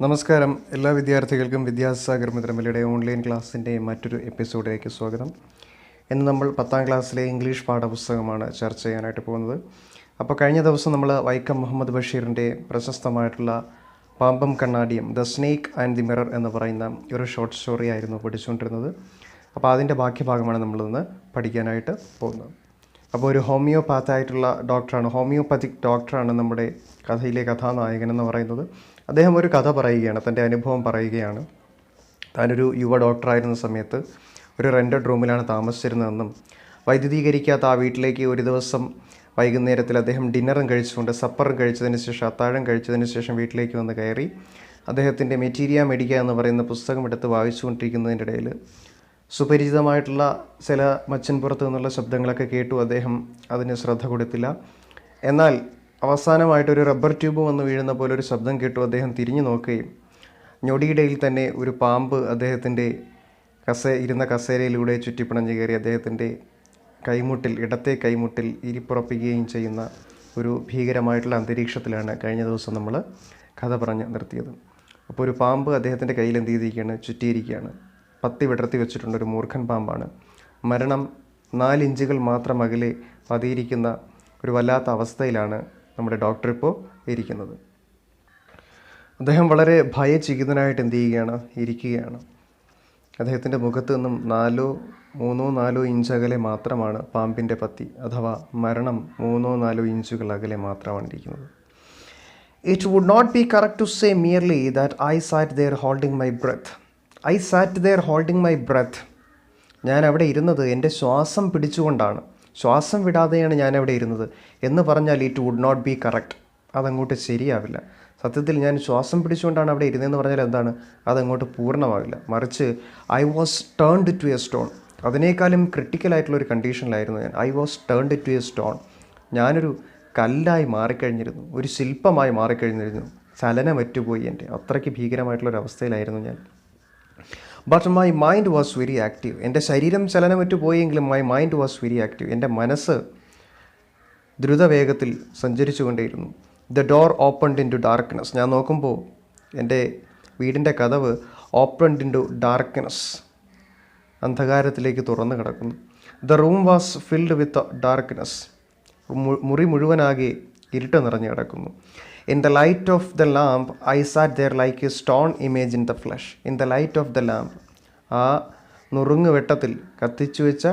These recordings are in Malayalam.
നമസ്കാരം. എല്ലാ വിദ്യാർത്ഥികൾക്കും വിദ്യാസാഗർ മിത്രമലയുടെ ഓൺലൈൻ ക്ലാസ്സിൻ്റെ മറ്റൊരു എപ്പിസോഡിലേക്ക് സ്വാഗതം. ഇന്ന് നമ്മൾ 10ാം ക്ലാസ്സിലെ ഇംഗ്ലീഷ് പാഠപുസ്തകമാണ് ചർച്ച ചെയ്യാനായിട്ട് പോകുന്നത്. അപ്പോൾ കഴിഞ്ഞ ദിവസം നമ്മൾ വൈക്കം മുഹമ്മദ് ബഷീറിൻ്റെ പ്രശസ്തമായിട്ടുള്ള പാമ്പം കണ്ണാടിയും the snake and the mirror എന്ന് പറയുന്ന ഒരു ഷോർട്ട് സ്റ്റോറി ആയിരുന്നു പഠിച്ചുകൊണ്ടിരുന്നത്. അപ്പോൾ അതിൻ്റെ ബാക്കി ഭാഗമാണ് നമ്മളിന്ന് പഠിക്കാനായിട്ട് പോകുന്നത്. അപ്പോൾ ഒരു ഹോമിയോപാത്തായിട്ടുള്ള ഡോക്ടറാണ്, ഹോമിയോപ്പതിക് ഡോക്ടറാണ് നമ്മുടെ കഥയിലെ കഥാനായകൻ എന്ന് പറയുന്നത്. അദ്ദേഹം ഒരു കഥ പറയുകയാണ്, തൻ്റെ അനുഭവം പറയുകയാണ്. താനൊരു യുവ ഡോക്ടറായിരുന്ന സമയത്ത് ഒരു റെൻറ്റഡ് റൂമിലാണ് താമസിച്ചിരുന്നതെന്നും വൈദ്യുതീകരിക്കാത്ത ആ വീട്ടിലേക്ക് ഒരു ദിവസം വൈകുന്നേരത്തിൽ അദ്ദേഹം ഡിന്നറും കഴിച്ചുകൊണ്ട് സപ്പറും കഴിച്ചതിന് ശേഷം അത്താഴം കഴിച്ചതിന് ശേഷം വീട്ടിലേക്ക് വന്ന് കയറി അദ്ദേഹത്തിൻ്റെ മെറ്റീരിയ മെഡിക്ക എന്ന് പറയുന്ന പുസ്തകം എടുത്ത് വായിച്ചുകൊണ്ടിരിക്കുന്നതിൻ്റെ ഇടയിൽ സുപരിചിതമായിട്ടുള്ള ചില മച്ചിൻപുറത്ത് നിന്നുള്ള ശബ്ദങ്ങളൊക്കെ കേട്ടു. അദ്ദേഹം അതിന് ശ്രദ്ധ കൊടുത്തില്ല. എന്നാൽ അവസാനമായിട്ടൊരു റബ്ബർ ട്യൂബ് വന്ന് വീഴുന്ന പോലെ ഒരു ശബ്ദം കേട്ടു. അദ്ദേഹം തിരിഞ്ഞു നോക്കുകയും ഞൊടിയിടയിൽ തന്നെ ഒരു പാമ്പ് അദ്ദേഹത്തിൻ്റെ ഇരുന്ന കസേരയിലൂടെ ചുറ്റിപ്പിണഞ്ഞ് കയറി അദ്ദേഹത്തിൻ്റെ ഇടത്തെ കൈമുട്ടിൽ ഇരിപ്പുറപ്പിക്കുകയും ചെയ്യുന്ന ഒരു ഭീകരമായിട്ടുള്ള അന്തരീക്ഷത്തിലാണ് കഴിഞ്ഞ ദിവസം നമ്മൾ കഥ പറഞ്ഞ് നിർത്തിയത്. അപ്പോൾ ഒരു പാമ്പ് അദ്ദേഹത്തിൻ്റെ കയ്യിൽ എന്ത് ചെയ്തിരിക്കുകയാണ്, ചുറ്റിയിരിക്കുകയാണ്. പത്തി വിടർത്തി വെച്ചിട്ടുണ്ട്. ഒരു മൂർഖൻ പാമ്പാണ്. മരണം 4 ഇഞ്ചുകൾ മാത്രം അകലെ പതിയിരിക്കുന്ന ഒരു വല്ലാത്ത അവസ്ഥയിലാണ് നമ്മുടെ ഡോക്ടർ ഇപ്പോൾ ഇരിക്കുന്നത്. അദ്ദേഹം വളരെ ഭയചകിതനായിട്ട് എന്ത് ചെയ്യുകയാണ്, ഇരിക്കുകയാണ്. അദ്ദേഹത്തിൻ്റെ മുഖത്ത് നിന്നും 3-4 ഇഞ്ച് അകലെ മാത്രമാണ് പാമ്പിൻ്റെ പത്തി, അഥവാ മരണം 3-4 ഇഞ്ചുകൾ അകലെ മാത്രമാണ് ഇരിക്കുന്നത്. It would not be correct to say merely that I sat there holding my breath. I sat there holding my breath. ഞാൻ അവിടെ ഇരുന്നത് എൻ്റെ ശ്വാസം പിടിച്ചുകൊണ്ടാണ്, ശ്വാസം വിടാതെയാണ് ഞാൻ അവിടെ ഇരുന്നത് എന്ന് പറഞ്ഞാൽ it would not be correct. അതങ്ങോട്ട് ശരിയാവില്ല. സത്യത്തിൽ ഞാൻ ശ്വാസം പിടിച്ചുകൊണ്ടാണ് അവിടെ ഇരുന്നതെന്ന് പറഞ്ഞാൽ എന്താണ്, അതങ്ങോട്ട് പൂർണ്ണമാവില്ല. മറിച്ച് I was turned to a stone. അതിനേക്കാളും ക്രിട്ടിക്കലായിട്ടുള്ളൊരു കണ്ടീഷനിലായിരുന്നു ഞാൻ. I was turned to a stone. ഞാനൊരു കല്ലായി മാറിക്കഴിഞ്ഞിരുന്നു, ഒരു ശില്പമായി മാറിക്കഴിഞ്ഞിരുന്നു. ചലനമറ്റുപോയി. എൻ്റെ അത്രയ്ക്ക് ഭീകരമായിട്ടുള്ളൊരവസ്ഥയിലായിരുന്നു ഞാൻ. But my mind was very active. എൻ്റെ ശരീരം ചലനമറ്റു പോയെങ്കിലും my mind was very active. എൻ്റെ മനസ്സ് ദ്രുതവേഗത്തിൽ സഞ്ചരിച്ചു കൊണ്ടേയിരുന്നു. The door opened into darkness. ഞാൻ നോക്കുമ്പോൾ എൻ്റെ വീടിൻ്റെ കതവ് ഓപ്പൺഡ് ഇൻ ടു ഡാർക്ക്നെസ്, അന്ധകാരത്തിലേക്ക് തുറന്നു കിടക്കുന്നു. The room was filled with darkness. മുറി മുഴുവനാകെ ഇരുട്ട് നിറഞ്ഞു കിടക്കുന്നു. In the light of the lamp, I sat there like a stone image in the flesh. In the light of the lamp, ആ നുറുങ്ങ് വെട്ടത്തിൽ, കത്തിച്ചു വെച്ച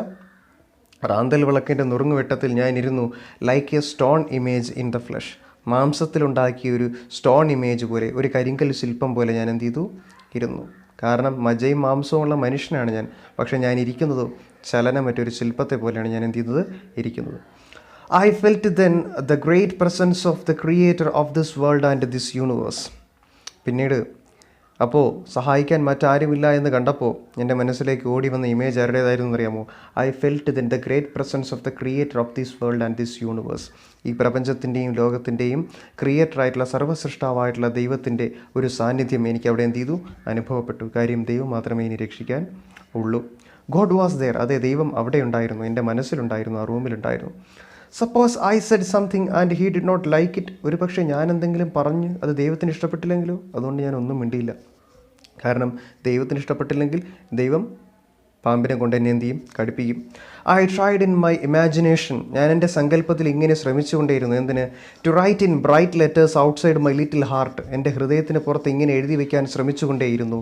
റാന്തൽ വിളക്കിൻ്റെ നുറുങ്ങ് വെട്ടത്തിൽ ഞാൻ ഇരുന്നു. Like a stone image in the flesh. മാംസത്തിലുണ്ടാക്കിയ ഒരു സ്റ്റോൺ ഇമേജ് പോലെ, ഒരു കരിങ്കൽ ശില്പം പോലെ ഞാൻ എന്ത് ചെയ്തു, ഇരുന്നു. കാരണം മജ്ജയും മാംസവും ഉള്ള മനുഷ്യനാണ് ഞാൻ. പക്ഷേ ഞാൻ ഇരിക്കുന്നത് ചലനമറ്റൊരു ശില്പത്തെ പോലെയാണ് ഞാൻ എന്ത് ചെയ്യുന്നത്, ഇരിക്കുന്നത്. I felt then the great presence of the creator of this world and this universe. പിന്നീട് അപ്പോൾ സഹായിക്കാൻ മറ്റാരുമില്ല എന്ന് കണ്ടപ്പോൾ എൻ്റെ മനസ്സിലേക്ക് ഓടി വന്ന ഇമേജ് ആരുടേതായിരുന്നു അറിയാമോ? I felt then the great presence of the creator of this world and this universe. ഈ പ്രപഞ്ചത്തിൻ്റെയും ലോകത്തിൻ്റെയും ക്രിയേറ്ററായിട്ടുള്ള സർവ്വസൃഷ്ടാവായിട്ടുള്ള ദൈവത്തിൻ്റെ ഒരു സാന്നിധ്യം എനിക്ക് അവിടെ എന്ത് ചെയ്തു, അനുഭവപ്പെട്ടു. കാര്യം ദൈവം മാത്രമേ ഇനി രക്ഷിക്കാൻ ഉള്ളൂ. God was there. അതെ, ദൈവം അവിടെ ഉണ്ടായിരുന്നു, എൻ്റെ മനസ്സിലുണ്ടായിരുന്നു, ആ റൂമിലുണ്ടായിരുന്നു. Suppose I said something and he did not like it. ഒരു പക്ഷേ ഞാൻ എന്തെങ്കിലും പറഞ്ഞ് അത് ദൈവത്തിന് ഇഷ്ടപ്പെട്ടില്ലെങ്കിലോ? അതുകൊണ്ട് ഞാൻ ഒന്നും മിണ്ടിയില്ല. കാരണം ദൈവത്തിന് ഇഷ്ടപ്പെട്ടില്ലെങ്കിൽ ദൈവം പാമ്പിനെ കൊണ്ട് എന്നെ എന്ത് ചെയ്യും, കടിപ്പിക്കും. I tried in my imagination. ഞാൻ എൻ്റെ സങ്കല്പത്തിൽ ഇങ്ങനെ ശ്രമിച്ചുകൊണ്ടേയിരുന്നു. എന്തിന്? To write in bright letters outside my little heart. എൻ്റെ ഹൃദയത്തിന് പുറത്ത് ഇങ്ങനെ എഴുതി വയ്ക്കാൻ ശ്രമിച്ചുകൊണ്ടേയിരുന്നു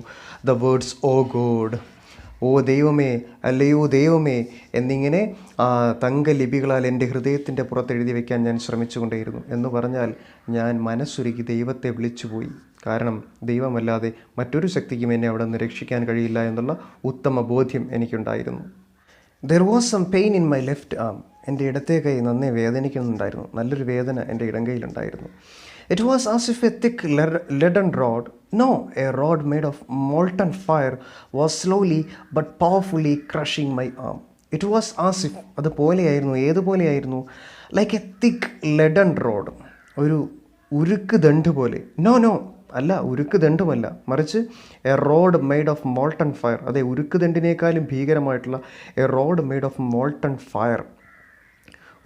ദ വേർഡ്സ് ഓ ഗോഡ്, ഓ ദൈവമേ, അല്ലയോ ദൈവമേ എന്നിങ്ങനെ തങ്കലിപികളാൽ എൻ്റെ ഹൃദയത്തിൻ്റെ പുറത്ത് എഴുതി വയ്ക്കാൻ ഞാൻ ശ്രമിച്ചുകൊണ്ടേയിരുന്നു. എന്ന് പറഞ്ഞാൽ ഞാൻ മനസ്സുരുക്കി ദൈവത്തെ വിളിച്ചുപോയി. കാരണം ദൈവമല്ലാതെ മറ്റൊരു ശക്തിക്കും എന്നെ അവിടെ നിന്ന് രക്ഷിക്കാൻ കഴിയില്ല എന്നുള്ള ഉത്തമ ബോധ്യം എനിക്കുണ്ടായിരുന്നു. There was some pain in my left arm. എൻ്റെ ഇടത്തെ കൈ നന്നേ വേദനിക്കുന്നുണ്ടായിരുന്നു. നല്ലൊരു വേദന എൻ്റെ ഇടങ്കൈയിലുണ്ടായിരുന്നു. It was as if a thick leaden rod, no, a rod made of molten fire, was slowly but powerfully crushing my arm. It was as if, അതുപോലെയായിരുന്നു. ഏതുപോലെയായിരുന്നു? Like a thick leaden rod, ഒരു ഉരുക്ക് ദണ്ട് പോലെ. നോ അല്ല, ഉരുക്ക് ദണ്ടുമല്ല, മറിച്ച് a rod made of molten fire. അതെ, ഉരുക്ക് ദണ്ടിനേക്കാളും ഭീകരമായിട്ടുള്ള a rod made of molten fire.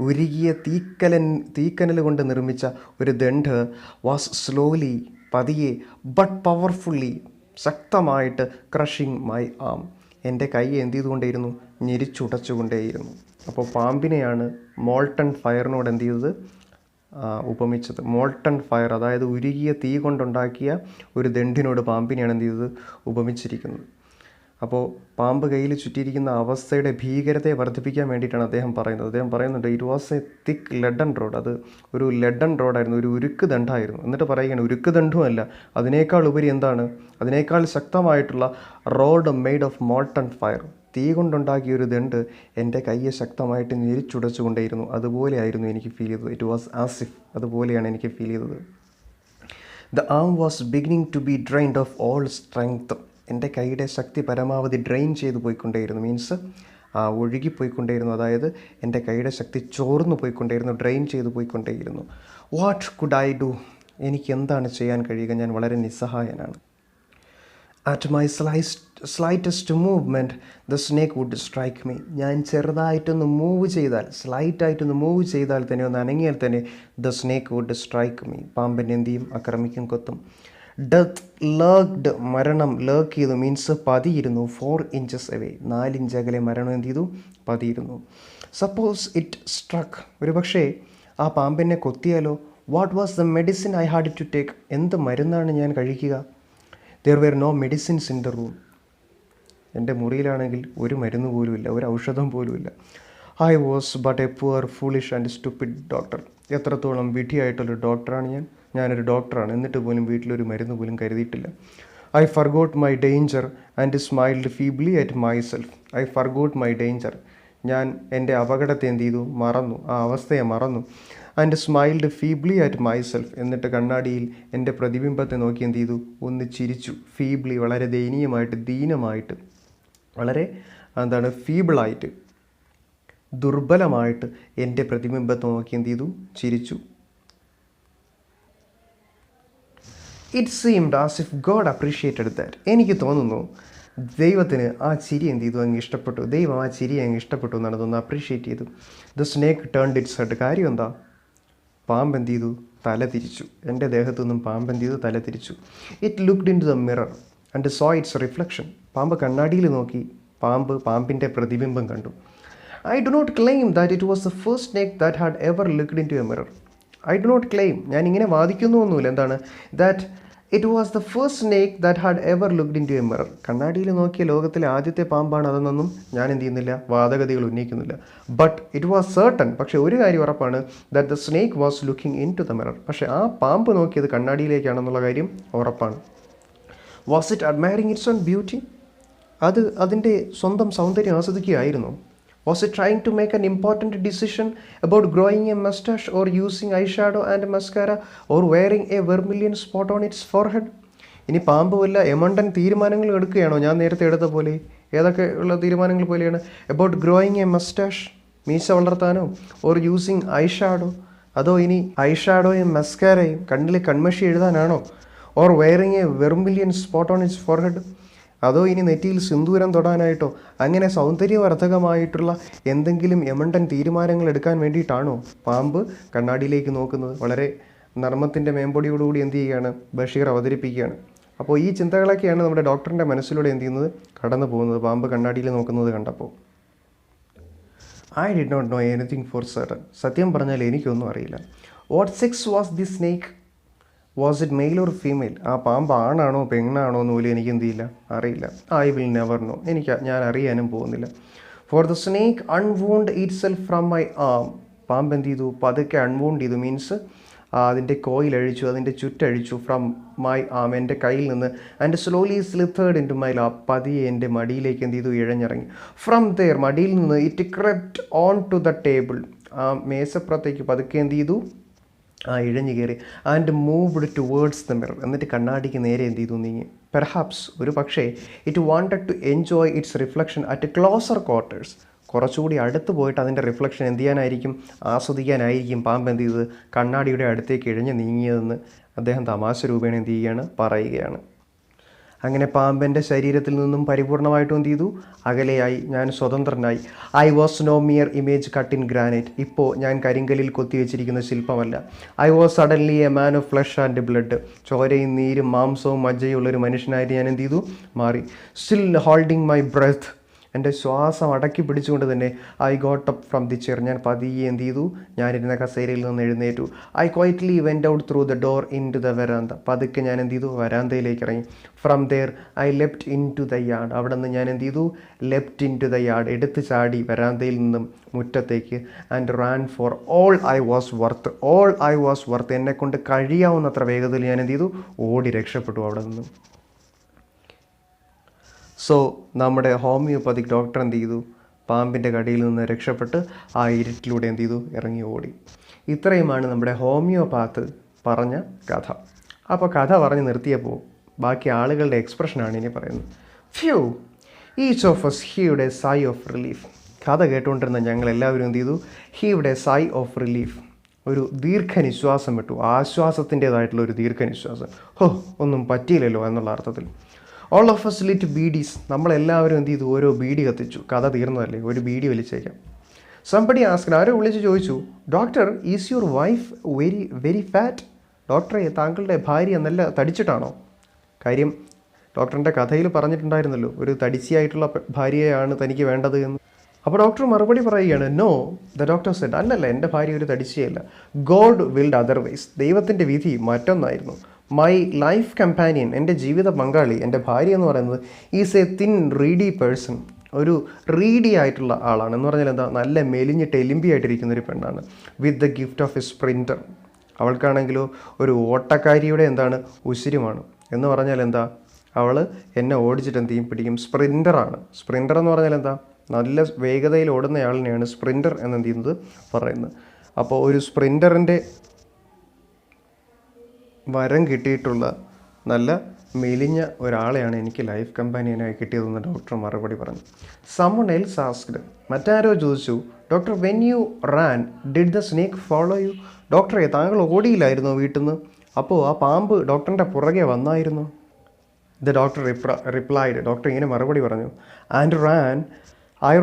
ഉരുകിയ തീക്കനൽ കൊണ്ട് നിർമ്മിച്ച ഒരു ദണ്ട് വാസ് സ്ലോലി പതിയെ ബട്ട് പവർഫുള്ളി ശക്തമായിട്ട് ക്രഷിങ് മൈ ആം, എൻ്റെ കൈ എന്ത് ചെയ്തുകൊണ്ടേയിരുന്നു, ഞെരിച്ചുടച്ചുകൊണ്ടേയിരുന്നു. അപ്പോൾ പാമ്പിനെയാണ് മോൾട്ടൺ ഫയറിനോട് എന്ത് ചെയ്തത്, ഉപമിച്ചത്. മോൾട്ടൺ ഫയർ, അതായത് ഉരുകിയ തീ കൊണ്ടുണ്ടാക്കിയ ഒരു ദണ്ഡിനോട് പാമ്പിനെയാണ് എന്ത് ചെയ്തത്, ഉപമിച്ചിരിക്കുന്നത്. അപ്പോൾ പാമ്പ് കയ്യിൽ ചുറ്റിയിരിക്കുന്ന അവസ്ഥയുടെ ഭീകരതയെ വർദ്ധിപ്പിക്കാൻ വേണ്ടിയിട്ടാണ് അദ്ദേഹം പറയുന്നുണ്ട് it was A thick leaden road, അത് ഒരു ലെഡൻ റോഡായിരുന്നു, ഒരു ഉരുക്ക് ദണ്ഡായിരുന്നു. എന്നിട്ട് പറയുകയാണ് ഉരുക്ക് ദണ്ഡുമല്ല, അതിനേക്കാൾ ഉപരി എന്താണ്, അതിനേക്കാൾ ശക്തമായിട്ടുള്ള road made of molten fire, തീ കൊണ്ടുണ്ടാക്കിയ ഒരു ദണ്ട് എൻ്റെ കയ്യെ ശക്തമായിട്ട് ഞെരിച്ചുടച്ചുകൊണ്ടേയിരുന്നു. അതുപോലെയായിരുന്നു എനിക്ക് ഫീൽ ചെയ്തത്. ഇറ്റ് വാസ് ആസിഫ്, അതുപോലെയാണ് എനിക്ക് ഫീൽ ചെയ്തത്. The arm was beginning to be drained of all strength, എൻ്റെ കൈയുടെ ശക്തി പരമാവധി ഡ്രെയിൻ ചെയ്ത് പോയിക്കൊണ്ടേയിരുന്നു, മീൻസ് ഒഴുകിപ്പോയിക്കൊണ്ടേയിരുന്നു. അതായത് എൻ്റെ കൈയുടെ ശക്തി ചോർന്നു പോയിക്കൊണ്ടേയിരുന്നു, ഡ്രെയിൻ ചെയ്ത് പോയിക്കൊണ്ടേയിരുന്നു. വാട്ട് കുഡ് ഐ ഡു, എനിക്ക് എന്താണ് ചെയ്യാൻ കഴിയുക, ഞാൻ വളരെ നിസ്സഹായനാണ്. At my slightest movement the snake would strike me, ഞാൻ ചെറുതായിട്ടൊന്ന് മൂവ് ചെയ്താൽ, സ്ലൈറ്റായിട്ടൊന്ന് മൂവ് ചെയ്താൽ തന്നെ, ഒന്ന് അനങ്ങിയാൽ തന്നെ the snake would strike me, പാമ്പിനെ എന്ത് ചെയ്യും, ആക്രമിക്കും, കൊത്തും. ഡെത്ത് ലേർക്ഡ്, മരണം ലേർക്ക് ചെയ്തു, മീൻസ് പതിയിരുന്നു. 4 inches away, 4 ഇഞ്ച് അകലെ മരണം എന്ത് ചെയ്തു, പതിയിരുന്നു. സപ്പോസ് ഇറ്റ് സ്ട്രക്ക്, ഒരു പക്ഷേ ആ പാമ്പിനെ കൊത്തിയാലോ. What was the medicine I had to take, എന്ത് മരുന്നാണ് ഞാൻ കഴിക്കുക. There were no medicines in the room, എൻ്റെ മുറിയിലാണെങ്കിൽ ഒരു മരുന്ന് പോലുമില്ല, ഒരു ഔഷധം പോലുമില്ല. I was but a poor foolish and stupid doctor, എത്രത്തോളം വിധിയായിട്ടുള്ളൊരു ഡോക്ടറാണ് ഞാനൊരു ഡോക്ടറാണ്, എന്നിട്ട് പോലും വീട്ടിലൊരു മരുന്ന് പോലും കരുതിയിട്ടില്ല. I forgot my danger and smiled feebly at myself. I forgot my danger, ഞാൻ എൻ്റെ അപകടത്തെ എന്ത് ചെയ്തു, മറന്നു, ആ അവസ്ഥയെ മറന്നു. And smiled feebly at myself, എന്നിട്ട് കണ്ണാടിയിൽ എൻ്റെ പ്രതിബിംബത്തെ നോക്കി എന്ത് ചെയ്തു, ഒന്ന് ചിരിച്ചു. ഫീബ്ലി, വളരെ ദയനീയമായിട്ട്, ദീനമായിട്ട്, വളരെ ഫീബിളായിട്ട്, ദുർബലമായിട്ട് എൻ്റെ പ്രതിബിംബത്തെ നോക്കി എന്ത് ചെയ്തു, ചിരിച്ചു. It seemed as if God appreciated that, എനിക്ക് തോന്നുന്നു ദൈവത്തിന് ആ ചിരി എന്ത് ചെയ്തു, അങ്ങ് ഇഷ്ടപ്പെട്ടു, ദൈവം ആ ചിരി അങ്ങ് ഇഷ്ടപ്പെട്ടു എന്നാണ് തോന്നുന്നു, അപ്രീഷിയേറ്റ് ചെയ്തു. The snake turned it's head, കാര്യം എന്താ, പാമ്പ് എന്ത് ചെയ്തു, തല തിരിച്ചു, എൻ്റെ ദേഹത്തു നിന്നും പാമ്പ് എന്ത് ചെയ്തു, തല തിരിച്ചു. It looked into the mirror and saw its reflection, പാമ്പ് കണ്ണാടിയിൽ നോക്കി, പാമ്പിൻ്റെ പ്രതിബിംബം കണ്ടു. I do not claim that it was the first snake that had ever looked into a mirror. I do not claim, ഞാനിങ്ങനെ വാദിക്കുന്നൊന്നുമില്ല, എന്താണ്, that it was the first snake that had ever looked into a mirror, കണ്ണാടിയിൽ നോക്കിയ ലോകത്തിലെ ആദ്യത്തെ പാമ്പാണ് അതെന്നൊന്നും ഞാൻ എന്ത് ചെയ്യുന്നില്ല, വാദഗതികൾ ഉന്നയിക്കുന്നില്ല. ബട്ട് ഇറ്റ് വാസ് സർട്ടൺ, പക്ഷേ ഒരു കാര്യം ഉറപ്പാണ്, that the snake was looking into the mirror, പക്ഷേ ആ പാമ്പ് നോക്കിയത് കണ്ണാടിയിലേക്കാണെന്നുള്ള കാര്യം ഉറപ്പാണ്. Was it admiring its own beauty, അത് അതിൻ്റെ സ്വന്തം സൗന്ദര്യം ആസ്വദിക്കുകയായിരുന്നു. Was it trying to make an important decision about growing a mustache or using eyeshadow and mascara or wearing a vermilion spot on its forehead? ഇനി പാമ്പ് വല്ല എമണ്ടൻ തീരുമാനങ്ങൾ എടുക്കുകയാണോ, ഞാൻ നേരത്തെ എടുത്ത പോലെ, ഏതൊക്കെ ഉള്ള തീരുമാനങ്ങൾ പോലെയാണ്. അബൌട്ട് ഗ്രോയിങ് എ മസ്റ്റാഷ്, മീശ വളർത്താനോ, ഓർ യൂസിങ് ഐഷാഡോ, അതോ ഇനി ഐഷാഡോയും മസ്കാരയും കണ്ണിൽ കൺമഷി എഴുതാനാണോ, or wearing a vermilion spot on its forehead, അതോ ഇനി നെറ്റിയിൽ സിന്ദൂരം തൊടാനായിട്ടോ, അങ്ങനെ സൗന്ദര്യവർദ്ധകമായിട്ടുള്ള എന്തെങ്കിലും യമണ്ടൻ തീരുമാനങ്ങൾ എടുക്കാൻ വേണ്ടിയിട്ടാണോ പാമ്പ് കണ്ണാടിയിലേക്ക് നോക്കുന്നത്. വളരെ നർമ്മത്തിൻ്റെ മേമ്പൊടിയോടുകൂടി എന്ത് ചെയ്യുകയാണ്, ബഷീർ അവതരിപ്പിക്കുകയാണ്. അപ്പോൾ ഈ ചിന്തകളൊക്കെയാണ് നമ്മുടെ ഡോക്ടറിൻ്റെ മനസ്സിലൂടെ എന്ത് ചെയ്യുന്നത്, കടന്നു പോകുന്നത് പാമ്പ് കണ്ണാടിയിൽ നോക്കുന്നത് കണ്ടപ്പോൾ. I did not know anything for certain, സത്യം പറഞ്ഞാൽ എനിക്കൊന്നും അറിയില്ല. What sex was the snake, was it male or female, ആ പാമ്പ് ആണാണോ പെണ്ണാണോ എന്ന് പോലും എനിക്ക് എന്ത് ചെയ്യില്ല, അറിയില്ല. ഐ വിൽ നെവർ നോ, ഞാൻ അറിയാനും പോകുന്നില്ല. For the snake unwound itself from my arm, പാമ്പ് എന്ത് ചെയ്തു, പതുക്കെ അൺവോണ്ട് ചെയ്തു, മീൻസ് അതിൻ്റെ കോയിലഴിച്ചു, അതിൻ്റെ ചുറ്റഴിച്ചു, ഫ്രം മൈ ആം, എൻ്റെ കയ്യിൽ നിന്ന്, and slowly slithered into my lap, പതിയെ എൻ്റെ മടിയിലേക്ക് എന്ത് ചെയ്തു, ഇഴഞ്ഞിറങ്ങി. ഫ്രം ദെയർ, മടിയിൽ നിന്ന്, it crept onto the table, ആ മേശപ്പുറത്തേക്ക് പതുക്കെ എന്ത് ചെയ്തു, ഇഴഞ്ഞു കയറി. And moved towards the mirror, എന്നിട്ട് കണ്ണാടിക്ക് നേരെ എന്ത് ചെയ്തു, നീങ്ങി. പെർഹാപ്സ്, ഒരു പക്ഷേ, it wanted to enjoy its reflection at closer quarters, കുറച്ചുകൂടി അടുത്ത് പോയിട്ട് അതിൻ്റെ റിഫ്ലക്ഷൻ എന്ത് ചെയ്യാനായിരിക്കും, ആസ്വദിക്കാനായിരിക്കും പാമ്പ് എന്ത് ചെയ്തത്, കണ്ണാടിയുടെ അടുത്തേക്ക് ഇഴഞ്ഞ് നീങ്ങിയതെന്ന് അദ്ദേഹം തമാശ രൂപേണ എന്ത് ചെയ്യുകയാണ്, പറയുകയാണ്. അങ്ങനെ പാമ്പൻ്റെ ശരീരത്തിൽ നിന്നും പരിപൂർണമായിട്ടും എന്ത് ചെയ്തു, അകലെയായി. ഞാൻ സ്വതന്ത്രനായി. I was no mere image cut in granite. ഇപ്പോൾ ഞാൻ കരിങ്കലിൽ കൊത്തിവെച്ചിരിക്കുന്ന ശില്പമല്ല. I was suddenly a man of flesh and blood. ചോരയും നീരും മാംസവും മജ്ജയും ഉള്ളൊരു മനുഷ്യനായിട്ട് ഞാൻ എന്ത് ചെയ്തു, മാറി. Still holding my breath. എൻ്റെ ശ്വാസം അടക്കി പിടിച്ചുകൊണ്ട് തന്നെ I got up from the chair. ഞാൻ പതിയെ എന്ത് ചെയ്തു, ഞാനിരുന്ന കസേരയിൽ നിന്ന് എഴുന്നേറ്റു. I quietly went out through the door into the verandah. പതുക്കെ ഞാൻ എന്ത് ചെയ്തു, വരാന്തയിലേക്ക് ഇറങ്ങി. From there I leapt into the yard. അവിടെ നിന്ന് ഞാൻ എന്ത് ചെയ്തു, leapt into the yard, എടുത്ത് ചാടി വരാന്തയിൽ നിന്നും മുറ്റത്തേക്ക്. And ran for all I was worth. All I was worth. എന്നെക്കൊണ്ട് കഴിയാവുന്നത്ര വേഗത്തിൽ ഞാൻ എന്ത് ചെയ്തു, ഓടി രക്ഷപ്പെട്ടു അവിടെ നിന്നും. സോ നമ്മുടെ ഹോമിയോപ്പതിക് ഡോക്ടർ എന്ത് ചെയ്തു, പാമ്പിൻ്റെ കടിയിൽ നിന്ന് രക്ഷപ്പെട്ട് ആ ഇരുട്ടിലൂടെ എന്ത് ചെയ്തു, ഇറങ്ങി ഓടി. ഇത്രയുമാണ് നമ്മുടെ ഹോമിയോപാത്ത് പറഞ്ഞ കഥ. അപ്പോൾ കഥ പറഞ്ഞ് നിർത്തിയപ്പോൾ ബാക്കി ആളുകളുടെ എക്സ്പ്രഷനാണ് ഇനി പറയുന്നത്. Few each of us heaved a sigh of relief. കഥ കേട്ടുകൊണ്ടിരുന്ന ഞങ്ങൾ എല്ലാവരും എന്ത് ചെയ്തു, heaved a sigh of relief. ഒരു ദീർഘനിശ്വാസം വിട്ടു. ആശ്വാസത്തിൻ്റേതായിട്ടുള്ള ഒരു ദീർഘനിശ്വാസം. ഹോ, ഒന്നും പറ്റിയില്ലല്ലോ എന്നുള്ള അർത്ഥത്തിൽ. All of us lit beedis. നമ്മളെല്ലാവരും എന്ത് ചെയ്തു, ഓരോ ബീഡി കത്തിച്ചു. കഥ തീർന്നതല്ലേ, ഒരു ബീഡി വലിച്ചേക്കാം. Somebody asked. ആരോ വിളിച്ച് ചോദിച്ചു, doctor is your wife very very fat? ഡോക്ടറെ, താങ്കളുടെ ഭാര്യ നല്ല തടിച്ചിട്ടാണോ? കാര്യം ഡോക്ടറിൻ്റെ കഥയിൽ പറഞ്ഞിട്ടുണ്ടായിരുന്നല്ലോ, ഒരു തടിച്ചിയായിട്ടുള്ള ഭാര്യയാണ് തനിക്ക് വേണ്ടത് എന്ന്. അപ്പോൾ ഡോക്ടർ മറുപടി പറയുകയാണ്, നോ. ദ ഡോക്ടർ സെഡ്, അല്ലല്ല, എൻ്റെ ഭാര്യ ഒരു തടിച്ചിയല്ല. God willed otherwise. ദൈവത്തിൻ്റെ വിധി മറ്റൊന്നായിരുന്നു. മൈ ലൈഫ് കമ്പാനിയൻ, എൻ്റെ ജീവിത പങ്കാളി, എൻ്റെ ഭാര്യ എന്ന് പറയുന്നത് is A thin ready person. ഒരു റീഡി ആയിട്ടുള്ള ആളാണ്. എന്ന് പറഞ്ഞാൽ എന്താ, നല്ല മെലിഞ്ഞിട്ട് എലിമ്പിയായിട്ടിരിക്കുന്ന ഒരു പെണ്ണാണ്. With the gift of a sprinter. അവൾക്കാണെങ്കിലോ ഒരു ഓട്ടക്കാരിയുടെ എന്താണ്, ഉശിരുമാണ്. എന്ന് പറഞ്ഞാൽ എന്താ, അവൾ എന്നെ ഓടിച്ചിട്ട് എന്ത് ചെയ്യും, പിടിക്കും. സ്പ്രിൻറ്ററാണ്. സ്പ്രിൻറ്റർ എന്ന് പറഞ്ഞാൽ എന്താ, നല്ല വേഗതയിൽ ഓടുന്നയാളിനെയാണ് സ്പ്രിൻറ്റർ എന്നെന്ത് ചെയ്യുന്നത് പറയുന്നത്. അപ്പോൾ ഒരു സ്പ്രിൻറ്ററിൻ്റെ വരം കിട്ടിയിട്ടുള്ള നല്ല മെലിഞ്ഞ ഒരാളെയാണ് എനിക്ക് ലൈഫ് കമ്പാനിയനായി കിട്ടിയതെന്ന് ഡോക്ടർ മറുപടി പറഞ്ഞു. Someone else asked. മറ്റാരോ ചോദിച്ചു, doctor when you ran did the snake follow you? ഡോക്ടറെ, താങ്കൾ ഓടിയില്ലായിരുന്നോ വീട്ടിൽ നിന്ന്? അപ്പോൾ ആ പാമ്പ് ഡോക്ടറിൻ്റെ പുറകെ വന്നായിരുന്നു? The doctor replied. ഡോക്ടർ ഇങ്ങനെ മറുപടി പറഞ്ഞു, I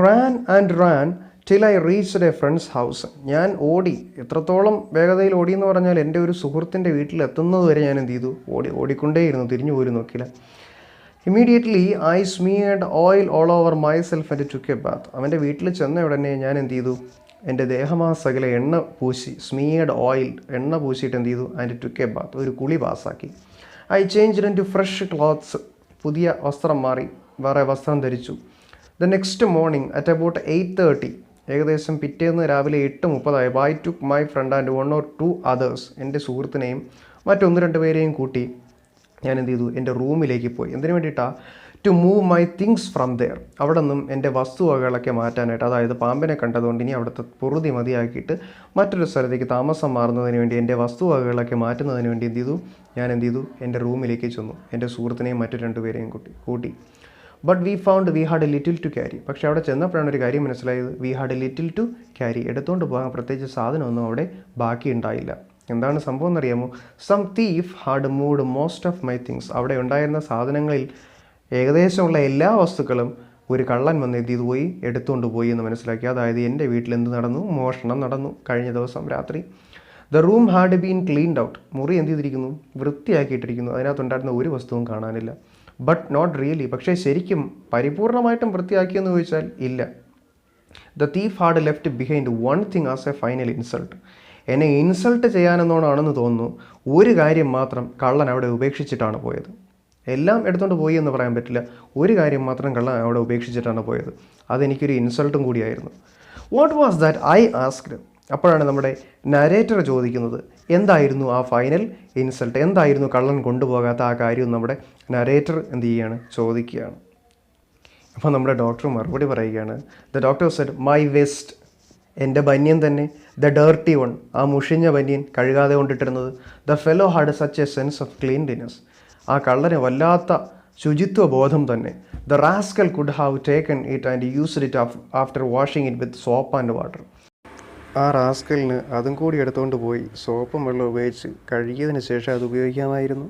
Rann and Rann till I reached A friends house. ഞാൻ ഓടി. എത്രത്തോളം വേഗതയിൽ ഓടിയെന്ന് പറഞ്ഞാൽ എൻ്റെ ഒരു സുഹൃത്തിൻ്റെ വീട്ടിലെത്തുന്നത് വരെ ഞാൻ എന്ത് ചെയ്തു, ഓടിക്കൊണ്ടേയിരുന്നു, തിരിഞ്ഞു പോലും നോക്കിയില്ല. Immediately I smeared oil all over myself and took a bath. അവൻ്റെ വീട്ടിൽ ചെന്ന ഉടനെ ഞാൻ എന്ത് ചെയ്തു, എൻ്റെ ദേഹമാസകലെ എണ്ണ പൂശി. സ്മിയർഡ് ഓയിൽ, എണ്ണ പൂശിയിട്ട് എന്ത് ചെയ്തു, ആൻഡ് ടുക്ക് എ ബാത്ത്, ഒരു കുളി പാസ്സാക്കി. I changed into fresh clothes. പുതിയ വസ്ത്രം മാറി, വേറെ വസ്ത്രം ധരിച്ചു. The next morning at about 8:30, ഏകദേശം പിറ്റേന്ന് രാവിലെ 8:30 I took my friend and 1 or 2 others. എൻ്റെ സുഹൃത്തിനെയും മറ്റൊന്ന് രണ്ട് പേരെയും കൂട്ടി ഞാൻ എന്ത് ചെയ്തു, എൻ്റെ റൂമിലേക്ക് പോയി. എന്തിനു വേണ്ടിയിട്ടാണ്? To move my things from there. അവിടെ നിന്നും എൻ്റെ വസ്തുവകളൊക്കെ മാറ്റാനായിട്ട്. അതായത് പാമ്പിനെ കണ്ടതുകൊണ്ട് ഇനി അവിടുത്തെ പൊറുതി മതിയാക്കിയിട്ട് മറ്റൊരു സ്ഥലത്തേക്ക് താമസം മാറുന്നതിന് വേണ്ടി, എൻ്റെ വസ്തുവകളൊക്കെ മാറ്റുന്നതിന് വേണ്ടി എന്ത് ചെയ്തു, ഞാൻ എന്ത് ചെയ്തു, എൻ്റെ റൂമിലേക്ക് ചെന്നു. എൻ്റെ സുഹൃത്തിനെയും മറ്റു രണ്ടുപേരെയും കൂട്ടി. But we found we had a little to carry. പക്ഷേ അവിടെ ചെന്നപ്പോഴാണ് ഒരു കാര്യം മനസ്സിലായത്. We had a little to carry. എടുത്തുകൊണ്ട് പോകാൻ പ്രത്യേകിച്ച് സാധനമൊന്നും അവിടെ ബാക്കി ഉണ്ടായില്ല. എന്താണ് സംഭവം എന്നറിയാമോ? Some thief had moved most of my things. അവിടെ ഉണ്ടായിരുന്ന സാധനങ്ങളിൽ ഏകദേശമുള്ള എല്ലാ വസ്തുക്കളും ഒരു കള്ളൻ വന്ന് എന്ത് ചെയ്തു പോയി, എടുത്തുകൊണ്ട് പോയി എന്ന് മനസ്സിലാക്കി. അതായത് എൻ്റെ വീട്ടിൽ എന്ത് നടന്നു, മോഷണം നടന്നു കഴിഞ്ഞ ദിവസം രാത്രി. The room had been cleaned out. മുറി എന്ത് ചെയ്തിരിക്കുന്നു, വൃത്തിയാക്കിയിട്ടിരിക്കുന്നു. അതിനകത്തുണ്ടായിരുന്ന ഒരു വസ്തുവും കാണാനില്ല. But not really. പക്ഷേ ശരിക്കും പരിപൂർണമായിട്ടും വൃത്തിയാക്കിയെന്ന് ചോദിച്ചാൽ ഇല്ല. The thief had left behind one thing as a final insult. എന്നെ ഇൻസൾട്ട് ചെയ്യാനെന്നോണാണെന്ന് തോന്നുന്നു. ഒരു കാര്യം മാത്രം കള്ളൻ അവിടെ ഉപേക്ഷിച്ചിട്ടാണ് പോയത്. എല്ലാം എടുത്തുകൊണ്ട് പോയി എന്ന് പറയാൻ പറ്റില്ല. ഒരു കാര്യം മാത്രം കള്ളൻ അവിടെ ഉപേക്ഷിച്ചിട്ടാണ് പോയത്. അതെനിക്കൊരു ഇൻസൾട്ടും കൂടിയായിരുന്നു. What was that I asked. അപ്പോഴാണ് നമ്മുടെ നരേറ്റർ ചോദിക്കുന്നത്, എന്തായിരുന്നു ആ ഫൈനൽ ഇൻസൾട്ട്, എന്തായിരുന്നു കള്ളൻ കൊണ്ടുപോകാത്ത ആ കാര്യം നമ്മുടെ നരേറ്റർ എന്ത് ചെയ്യുകയാണ്, ചോദിക്കുകയാണ്. അപ്പോൾ നമ്മുടെ ഡോക്ടർ മറുപടി പറയുകയാണ്. The doctor said my vest. എൻ്റെ ബനിയൻ തന്നെ. The dirty one. ആ മുഷിഞ്ഞ ബനിയൻ, കഴുകാതെ കൊണ്ടിട്ടിരുന്നത്. The fellow had such a sense of cleanliness. ആ കള്ളന് വല്ലാത്ത ശുചിത്വ ബോധം തന്നെ. The rascal could have taken it and used it after washing it with soap and water. ആ റാസ്കലിന് അതും കൂടി എടുത്തുകൊണ്ട് പോയി സോപ്പും വെള്ളം ഉപയോഗിച്ച് കഴുകിയതിന് ശേഷം അത് ഉപയോഗിക്കാമായിരുന്നു.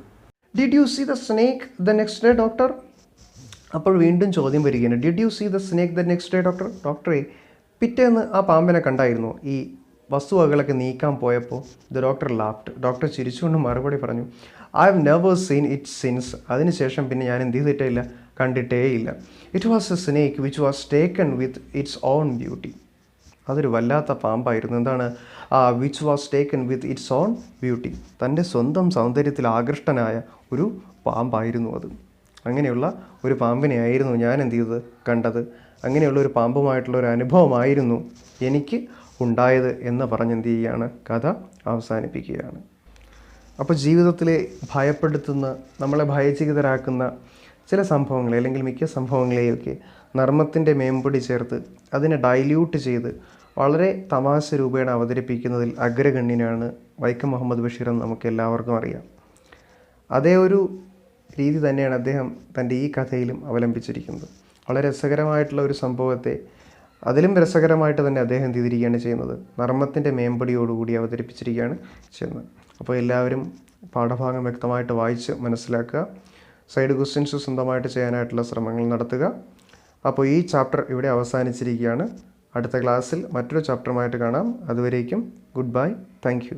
Did you see the snake the next day doctor? അപ്പോൾ വീണ്ടും ചോദ്യം വരികയാണ്, did you see the snake the next day doctor? ഡോക്ടറെ, പിറ്റേന്ന് ആ പാമ്പിനെ കണ്ടായിരുന്നു ഈ വസ്തുവകളൊക്കെ നീക്കാൻ പോയപ്പോൾ? The doctor laughed. ഡോക്ടർ ചിരിച്ചുകൊണ്ട് മറുപടി പറഞ്ഞു, I have never seen it since. അതിനുശേഷം പിന്നെ ഞാൻ എന്ത് ചെയ്തിട്ടേയില്ല, കണ്ടിട്ടേയില്ല. It was a snake which was taken with its own beauty. അതൊരു വല്ലാത്ത പാമ്പായിരുന്നു. എന്താണ്? Which was taken with its own beauty. തൻ്റെ സ്വന്തം സൗന്ദര്യത്തിൽ ആകൃഷ്ടനായ ഒരു പാമ്പായിരുന്നു അത്. അങ്ങനെയുള്ള ഒരു പാമ്പിനെ ആയിരുന്നു ഞാൻ എന്ത് ചെയ്തത്, കണ്ടത്. അങ്ങനെയുള്ള ഒരു പാമ്പുമായിട്ടുള്ള ഒരു അനുഭവമായിരുന്നു എനിക്ക് ഉണ്ടായത് എന്ന് പറഞ്ഞ് എന്ത് ചെയ്യുകയാണ്, കഥ അവസാനിപ്പിക്കുകയാണ്. അപ്പോൾ ജീവിതത്തിലെ ഭയപ്പെടുത്തുന്ന, നമ്മളെ ഭയചകിതരാക്കുന്ന ചില സംഭവങ്ങളെ അല്ലെങ്കിൽ മിക്ക സംഭവങ്ങളെയൊക്കെ നർമ്മത്തിൻ്റെ മേമ്പൊടി ചേർത്ത് അതിനെ ഡൈല്യൂട്ട് ചെയ്ത് വളരെ തമാശ രൂപേണ അവതരിപ്പിക്കുന്നതിൽ അഗ്രഗണ്യനാണ് വൈക്കം മുഹമ്മദ് ബഷീർ എന്ന് നമുക്ക് എല്ലാവർക്കും അറിയാം. അതേ ഒരു രീതി തന്നെയാണ് അദ്ദേഹം തൻ്റെ ഈ കഥയിലും അവലംബിച്ചിരിക്കുന്നത്. വളരെ രസകരമായിട്ടുള്ള ഒരു സംഭവത്തെ അതിലും രസകരമായിട്ട് തന്നെ അദ്ദേഹം ചെയ്തിരിക്കുകയാണ് ചെയ്യുന്നത്. നർമ്മത്തിൻ്റെ മേമ്പടിയോടുകൂടി അവതരിപ്പിച്ചിരിക്കുകയാണ് ചെയ്യുന്നത്. അപ്പോൾ എല്ലാവരും പാഠഭാഗം വ്യക്തമായിട്ട് വായിച്ച് മനസ്സിലാക്കുക. സൈഡ് ക്വസ്റ്റ്യൻസ് സ്വന്തമായിട്ട് ചെയ്യാനായിട്ടുള്ള ശ്രമങ്ങൾ നടത്തുക. അപ്പോൾ ഈ ചാപ്റ്റർ ഇവിടെ അവസാനിച്ചിരിക്കുകയാണ്. അടുത്ത ക്ലാസ്സിൽ മറ്റൊരു ചാപ്റ്ററുമായിട്ട് കാണാം. അതുവരേക്കും ഗുഡ് ബൈ. Thank you.